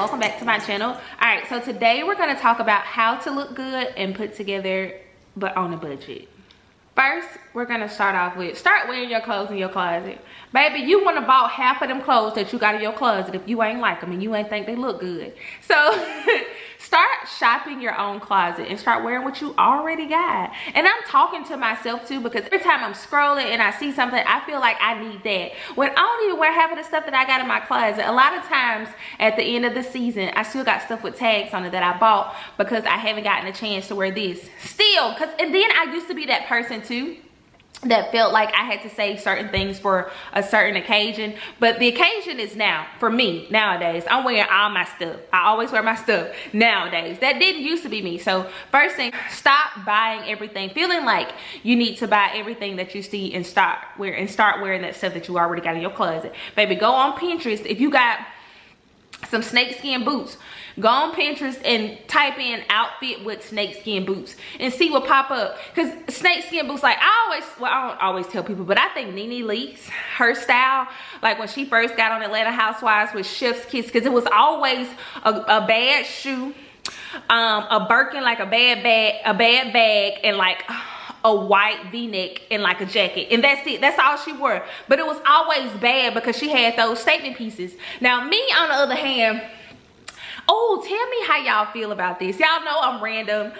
welcome back to my channel. All right, so today we're going to talk about how to look good and put together but on a budget. First, we're going to start off with start wearing your clothes in your closet. Baby, you want to buy half of them clothes that you got in your closet if you ain't like them and you ain't think they look good. So start shopping your own closet and start wearing what you already got. And I'm talking to myself too, because every time I'm scrolling and I see something, I feel like I need that. When I don't even wear half of the stuff that I got in my closet, a lot of times at the end of the season, I still got stuff with tags on it that I bought because I haven't gotten a chance to wear this. Still, and then I used to be that person too that felt like I had to save certain things for a certain occasion, but the occasion is now for me. Nowadays I'm wearing all my stuff. I always wear my stuff nowadays. That didn't used to be me. So first thing, stop buying everything, feeling like you need to buy everything that you see, and start wearing that stuff that you already got in your closet. Baby, go on Pinterest. If you got some snakeskin boots, go on Pinterest and type in outfit with snakeskin boots and see what pop up. Because snakeskin boots, like I don't always tell people, but I think Nene Leakes, her style, like when she first got on Atlanta Housewives with Chef's Kiss, because it was always a bad shoe, a Birkin, like a bad bag, and like a white v-neck and like a jacket, and that's it. That's all she wore. But it was always bad because she had those statement pieces. Now me, on the other hand, oh, tell me how y'all feel about this. Y'all know I'm random.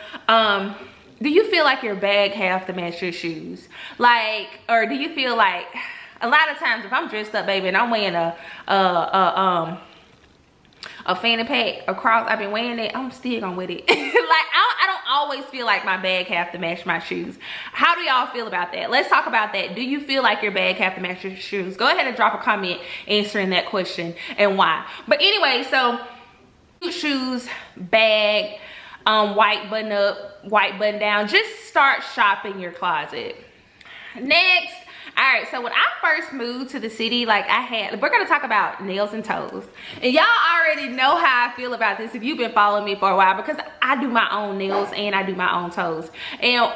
Do you feel like your bag have to match your shoes? Like, or do you feel like a lot of times if I'm dressed up, baby, and I'm wearing a fanny pack across, I've been wearing it, I'm still gonna wear it. Like I don't always feel like my bag have to match my shoes. How do y'all feel about that? Let's talk about that. Do you feel like your bag have to match your shoes? Go ahead and drop a comment answering that question and why. But anyway, so shoes, bag, white button up, white button down, just start shopping your closet. Next, all right, so when I first moved to the city, like we're gonna talk about nails and toes. And y'all already know how I feel about this if you've been following me for a while, because I do my own nails and I do my own toes. And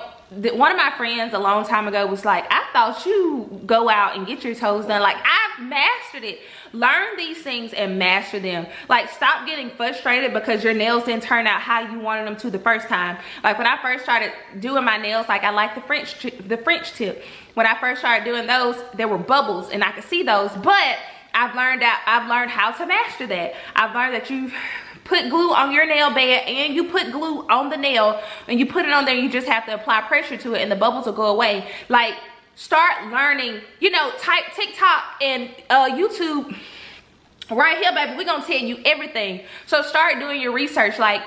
one of my friends a long time ago was like, I thought you go out and get your toes done. Like, I've mastered it. Learn these things and master them. Like, stop getting frustrated because your nails didn't turn out how you wanted them to the first time. Like when I first started doing my nails, like I like the French tip. When I first started doing those, there were bubbles and I could see those, but I've learned how to master that. I've learned that you put glue on your nail bed and you put glue on the nail and you put it on there, you just have to apply pressure to it and the bubbles will go away. Like, start learning, you know, type TikTok and YouTube right here, baby. We're gonna tell you everything. So start doing your research. Like,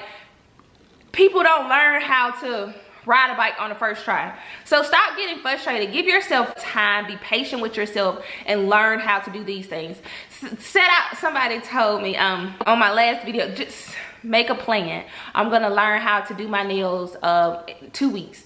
people don't learn how to ride a bike on the first try. So stop getting frustrated. Give yourself time, be patient with yourself, and learn how to do these things. Somebody told me on my last video, just make a plan. I'm gonna learn how to do my nails 2 weeks,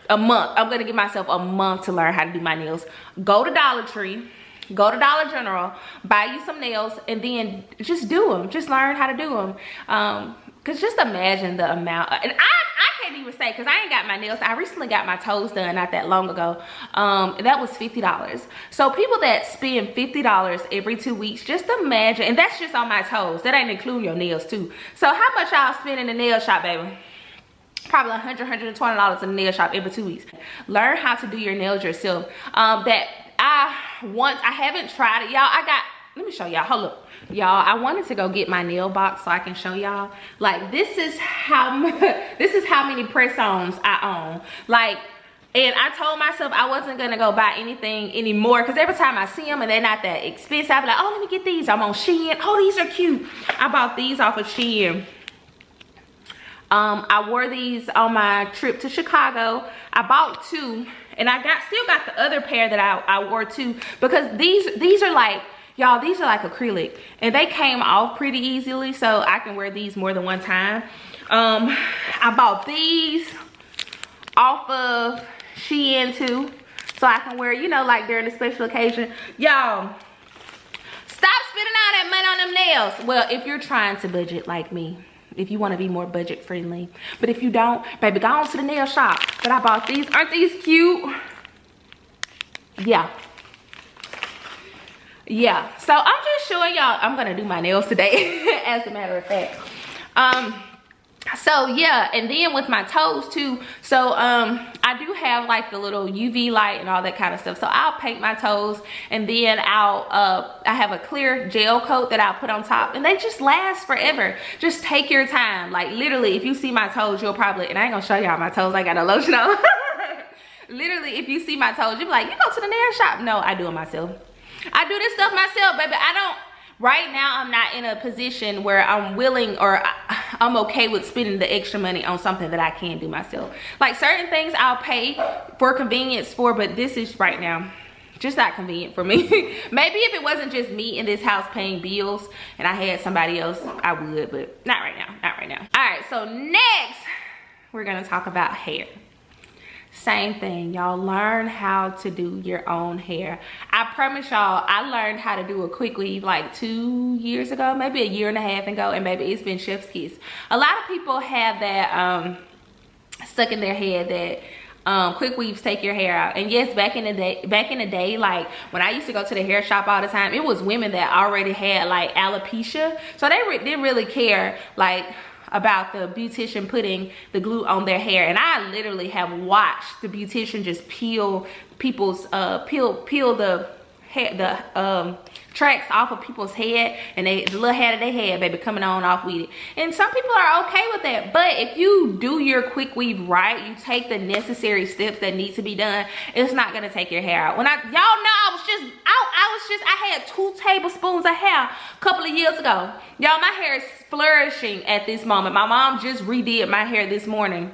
a month. I'm gonna give myself a month to learn how to do my nails. Go to Dollar Tree, go to Dollar General, buy you some nails, and then just do them. Just learn how to do them. Cause just imagine the amount, and I can't even say, cause I ain't got my nails. I recently got my toes done not that long ago. That was $50. So people that spend $50 every 2 weeks, just imagine, and that's just on my toes. That ain't including your nails too. So how much y'all spend in the nail shop, baby? Probably $100, $120 in the nail shop every 2 weeks. Learn how to do your nails yourself. I haven't tried it, y'all. Let me show y'all. Hold up, y'all. I wanted to go get my nail box so I can show y'all. Like, this is how many press-ons I own. Like, and I told myself I wasn't gonna go buy anything anymore, because every time I see them and they're not that expensive, I be like, oh, let me get these. I'm on Shein. Oh, these are cute. I bought these off of Shein. I wore these on my trip to Chicago. I bought 2, and I still got the other pair that I wore too, because these are like, y'all, these are like acrylic and they came off pretty easily, so I can wear these more than one time. I bought these off of Shein too, so I can wear, you know, like during a special occasion. Y'all, stop spending all that money on them nails. Well, if you're trying to budget like me, if you want to be more budget friendly, but if you don't, baby, go on to the nail shop. But I bought these. Aren't these cute? Yeah. yeah, so I'm just showing y'all. I'm gonna do my nails today as a matter of fact. So yeah, and then with my toes too, so I do have like the little UV light and all that kind of stuff, so I'll paint my toes, and then I have a clear gel coat that I'll put on top, and they just last forever. Just take your time. Like literally, if you see my toes, you'll probably, and I ain't gonna show y'all my toes, I got no lotion on. Literally, if you see my toes, you'll be like, you go to the nail shop. No, I do it myself. I do this stuff myself, baby. I don't, right now I'm not in a position where I'm willing or I'm okay with spending the extra money on something that I can do myself. Like certain things I'll pay for convenience for, but this is right now just not convenient for me. Maybe if it wasn't just me in this house paying bills and I had somebody else, I would, but not right now, not right now. All right, so next we're gonna talk about hair. Same thing, y'all, learn how to do your own hair. I promise y'all, I learned how to do a quick weave like 2 years ago, maybe a year and a half ago, and baby, it's been chef's kiss. A lot of people have that stuck in their head that quick weaves take your hair out. And yes, back in the day, like when I used to go to the hair shop all the time, it was women that already had like alopecia, so they didn't really care like about the beautician putting the glue on their hair. And I literally have watched the beautician just peel people's peel the hair, the tracks off of people's head, and the little hair that they had, baby, coming on off with it. And some people are okay with that, but if you do your quick weave right, you take the necessary steps that need to be done, it's not gonna take your hair out. When y'all know I had 2 tablespoons of hair a couple of years ago. Y'all, my hair is flourishing at this moment. My mom just redid my hair this morning.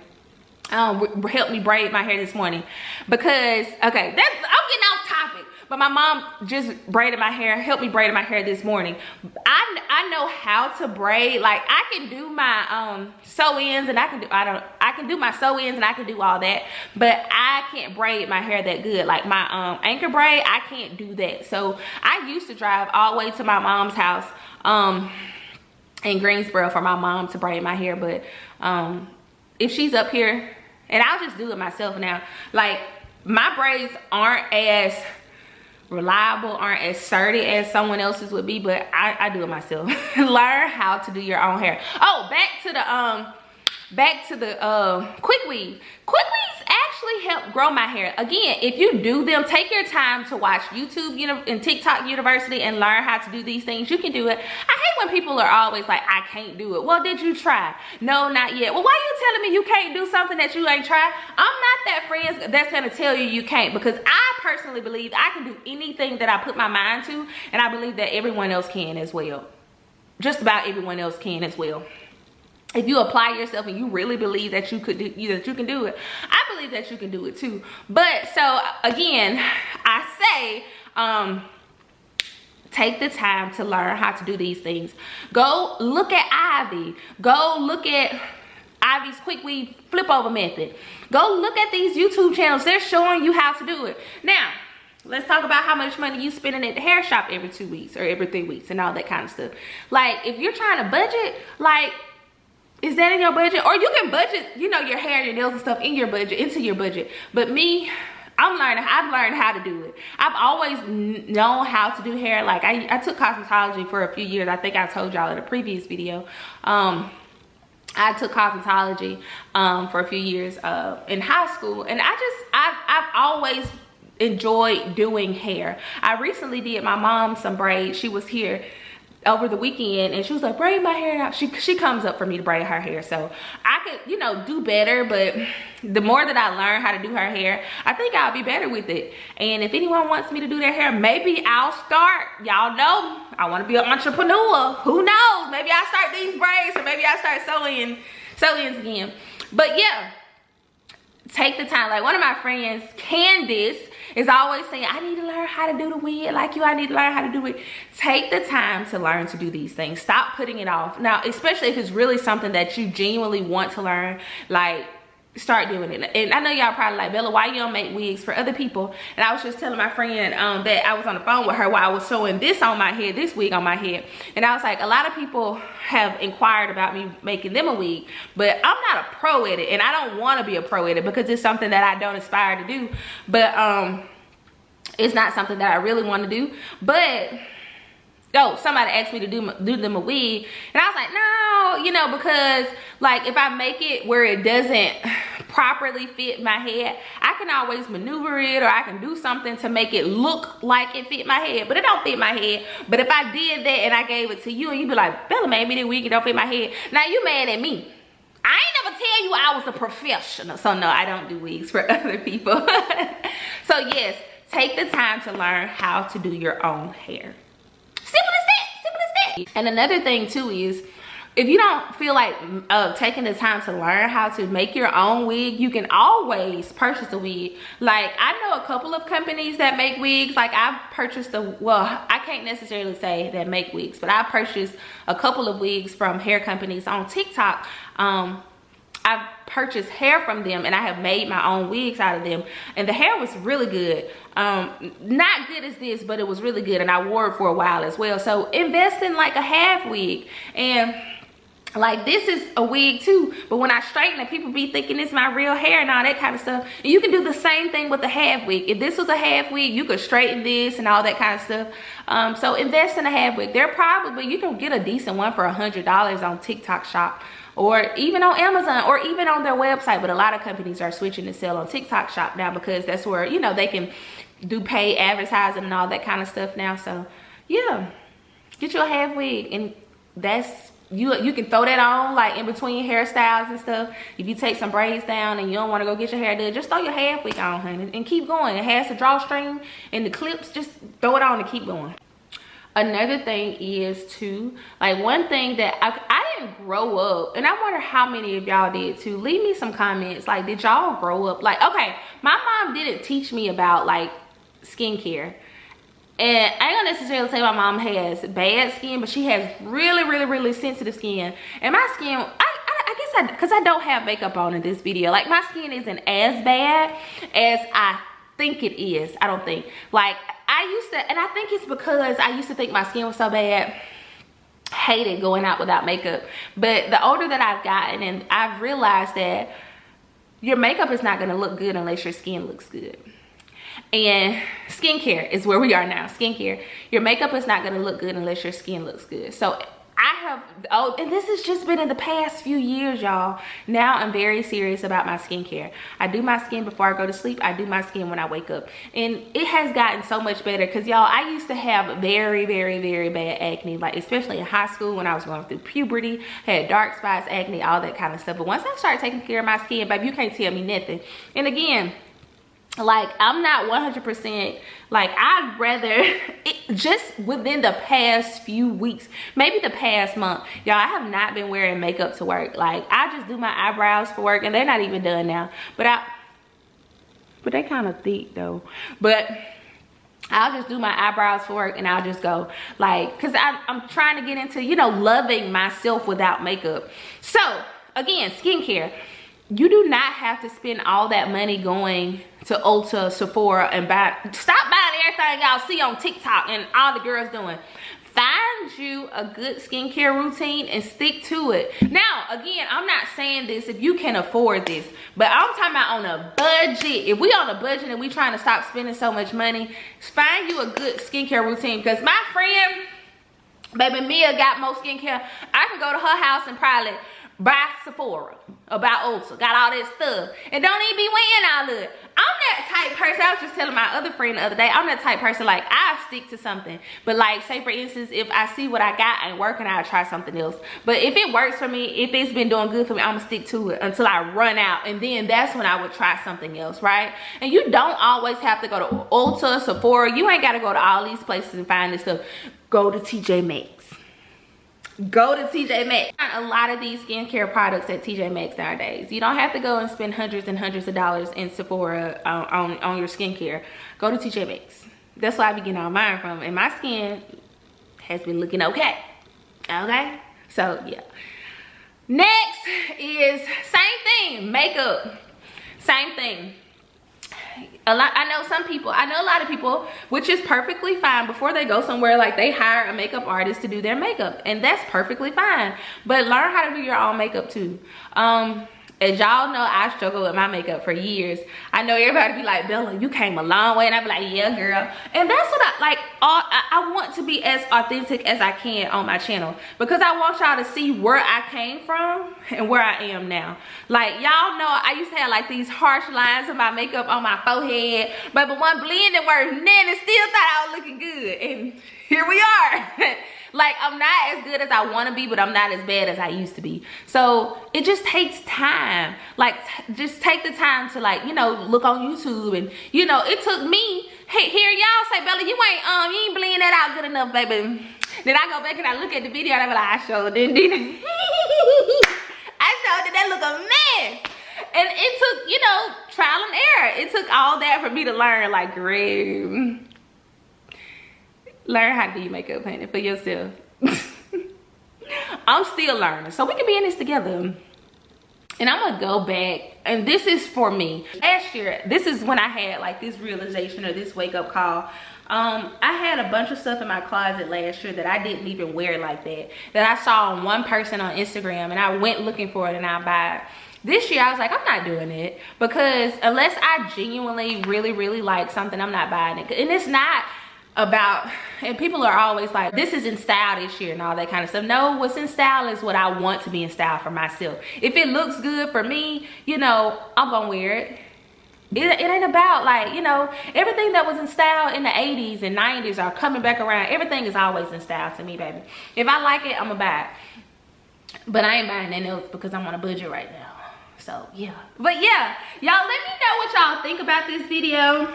Helped me braid my hair this morning because, okay, I'm getting off topic. But my mom just braided my hair, helped me braid my hair this morning. I know how to braid. Like I can do my sew-ins, and I can do my sew-ins, and I can do all that. But I can't braid my hair that good. Like my anchor braid, I can't do that. So I used to drive all the way to my mom's house in Greensboro for my mom to braid my hair. But if she's up here, and I'll just do it myself now. Like my braids aren't as reliable, aren't as sturdy as someone else's would be, but I do it myself. Learn how to do your own hair. Oh, back to the quick weave. Quick weaves actually help grow my hair. Again, if you do them, take your time to watch YouTube and TikTok University and learn how to do these things. You can do it. I hate when people are always like, I can't do it. Well, did you try? No, not yet. Well, why are you telling me you can't do something that you ain't tried? I'm not that friend that's gonna tell you can't, because I personally believe I can do anything that I put my mind to, and I believe that everyone else can as well. Just about everyone else can as well. If you apply yourself and you really believe that you could do, that you can do it, I believe that you can do it too. But so again, I say, take the time to learn how to do these things. Go look at Ivy. Go look at Ivy's quick weave flip over method. Go look at these YouTube channels. They're showing you how to do it. Now, let's talk about how much money you spending at the hair shop every 2 weeks or every 3 weeks and all that kind of stuff. Like, if you're trying to budget, like, is that in your budget? Or you can budget, you know, your hair, your nails and stuff into your budget. But me, I've learned how to do it. I've always known how to do hair. Like I took cosmetology for a few years. I think I told y'all in a previous video. I took cosmetology for a few years in high school, and I've always enjoyed doing hair. I recently did my mom some braids. She was here over the weekend and she was like, braid my hair out. She comes up for me to braid her hair, so I could, you know, do better. But the more that I learn how to do her hair, I think I'll be better with it. And if anyone wants me to do their hair, maybe I'll start. Y'all know I want to be an entrepreneur. Who knows? Maybe I'll start these braids, or maybe I'll start sew-ins again. But yeah, take the time. Like one of my friends, Candace, is always saying, I need to learn how to do the wig like you. I need to learn how to do it. Take the time to learn to do these things. Stop putting it off. Now, especially if it's really something that you genuinely want to learn, like start doing it. And I know y'all probably like, Bella, why you don't make wigs for other people? And I was just telling my friend that I was on the phone with her while I was sewing this on my head, this wig on my head. And I was like, a lot of people have inquired about me making them a wig, but I'm not a pro at it, and I don't want to be a pro at it because it's something that I don't aspire to do. But it's not something that I really want to do. But somebody asked me to do them a wig, and I was like, no, you know, because like if I make it where it doesn't properly fit my head, I can always maneuver it, or I can do something to make it look like it fit my head, but it don't fit my head. But if I did that and I gave it to you and you be like, Bella made me the wig, it don't fit my head, now you mad at me. I ain't never tell you I was a professional. So no, I don't do wigs for other people. So yes, take the time to learn how to do your own hair. Simple as that, simple as that. And another thing too is, if you don't feel like taking the time to learn how to make your own wig, you can always purchase a wig. Like, I know a couple of companies that make wigs. Like, I've purchased I can't necessarily say that make wigs, but I purchased a couple of wigs from hair companies on TikTok. I've purchased hair from them, and I have made my own wigs out of them, and the hair was really good. Not good as this, but it was really good, and I wore it for a while as well. So invest in like a half wig. And like, this is a wig too, but when I straighten it, people be thinking it's my real hair and all that kind of stuff. And you can do the same thing with a half wig. If this was a half wig, you could straighten this and all that kind of stuff. So invest in a half wig. You can get a decent one for $100 on TikTok Shop, or even on Amazon, or even on their website. But a lot of companies are switching to sell on TikTok Shop now, because that's where, you know, they can do paid advertising and all that kind of stuff now. So yeah, get you a half wig, and that's, you can throw that on like in between hairstyles and stuff. If you take some braids down and you don't want to go get your hair done, just throw your half wig on, honey, and keep going. It has the drawstring and the clips, just throw it on and keep going. Another thing is too, like, one thing that I didn't grow up, and I wonder how many of y'all did too. Leave me some comments. Like, did y'all grow up like, okay, my mom didn't teach me about like skincare. And I ain't gonna necessarily say my mom has bad skin, but she has really sensitive skin. And my skin, I guess because I don't have makeup on in this video, like, my skin isn't as bad as I think it is. I don't think. Like, I used to, and I think it's because I used to think my skin was so bad, hated going out without makeup. But the older that I've gotten, and I've realized that your makeup is not gonna look good unless your skin looks good. And skincare is where we are now. Skincare, your makeup is not going to look good unless your skin looks good. So I have, and this has just been in the past few years, y'all. Now I'm very serious about my skincare. I do my skin before I go to sleep. I do my skin when I wake up, and it has gotten so much better. Because y'all, I used to have very bad acne, like especially in high school when I was going through puberty. Had dark spots, acne, all that kind of stuff. But once I started taking care of my skin, baby, you can't tell me nothing. And again, like, I'm not 100%, like, I'd rather, just within the past few weeks, maybe the past month, y'all, I have not been wearing makeup to work. Like, I just do my eyebrows for work, and they're not even done now. But they kind of thick though. But I'll just do my eyebrows for work, and I'll just go, like, because I'm trying to get into, you know, loving myself without makeup. So again, skincare. You do not have to spend all that money going to Ulta, Sephora, and stop buying everything y'all see on TikTok and all the girls doing. Find you a good skincare routine and stick to it. Now, again, I'm not saying this if you can afford this, but I'm talking about on a budget. If we on a budget and we trying to stop spending so much money, find you a good skincare routine. Because my friend, baby Mia, got more skincare. I can go to her house and probably buy Sephora, about Ulta, got all that stuff, and don't even be wearing all of it. I'm that type person. I was just telling my other friend the other day, I'm that type person, like, I stick to something. But like, say for instance, if I see what I got ain't working, I'll try something else. But if it works for me, if it's been doing good for me, I'm gonna stick to it until I run out, and then that's when I would try something else, right? And you don't always have to go to Ulta, Sephora. You ain't gotta go to all these places and find this stuff. Go to TJ Maxx. Go to TJ Maxx. A lot of these skincare products at TJ Maxx nowadays. You don't have to go and spend hundreds and hundreds of dollars in Sephora on your skincare. Go to TJ Maxx. That's where I be getting all mine from. And my skin has been looking okay. Okay? So, yeah. Next is same thing. Makeup. Same thing. I know a lot of people, which is perfectly fine, before they go somewhere, like, they hire a makeup artist to do their makeup, and that's perfectly fine. But learn how to do your own makeup too. As y'all know, I struggle with my makeup for years. I know everybody be like, Bella, you came a long way. And I be like, yeah, girl. And that's what I like. I want to be as authentic as I can on my channel, because I want y'all to see where I came from and where I am now. Like, y'all know I used to have like these harsh lines of my makeup on my forehead, but one blending worse, and then it still thought I was looking good. And here we are. Like, I'm not as good as I want to be, but I'm not as bad as I used to be. So it just takes time. Like, just take the time to, like, you know, look on YouTube. And, you know, it took me, hey, hear y'all say, Bella, you ain't blend that out good enough, baby. Then I go back and I look at the video and I be like, I showed it, didn't I showed it, that look a mess. And it took, you know, trial and error. It took all that for me to learn, like, girl, learn how to do your makeup, honey, for yourself. I'm still learning, so we can be in this together. And I'm gonna go back, and this is for me. Last year, this is when I had like this realization or this wake up call. I had a bunch of stuff in my closet last year that I didn't even wear like that. That I saw on one person on Instagram, and I went looking for it and I buy it. This year, I was like, I'm not doing it, because unless I genuinely really like something, I'm not buying it. And it's not about, and people are always like, this is in style this year and all that kind of stuff. No, what's in style is what I want to be in style for myself. If it looks good for me, you know, I'm gonna wear it. It ain't about, like, you know, everything that was in style in the 80s and 90s are coming back around. Everything is always in style to me, baby. If I like it, I'm gonna buy it. But I ain't buying anything else because I'm on a budget right now. So yeah, but yeah, y'all, let me know what y'all think about this video.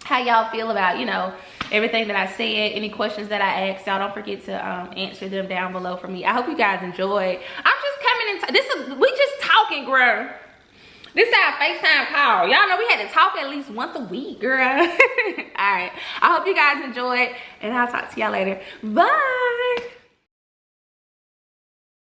How y'all feel about, you know, everything that I said, any questions that I asked. Y'all don't forget to answer them down below for me. I hope you guys enjoyed. I'm just coming in, we just talking, girl. This is our FaceTime call. Y'all know we had to talk at least once a week, girl. All right, I hope you guys enjoyed, and I'll talk to y'all later. Bye.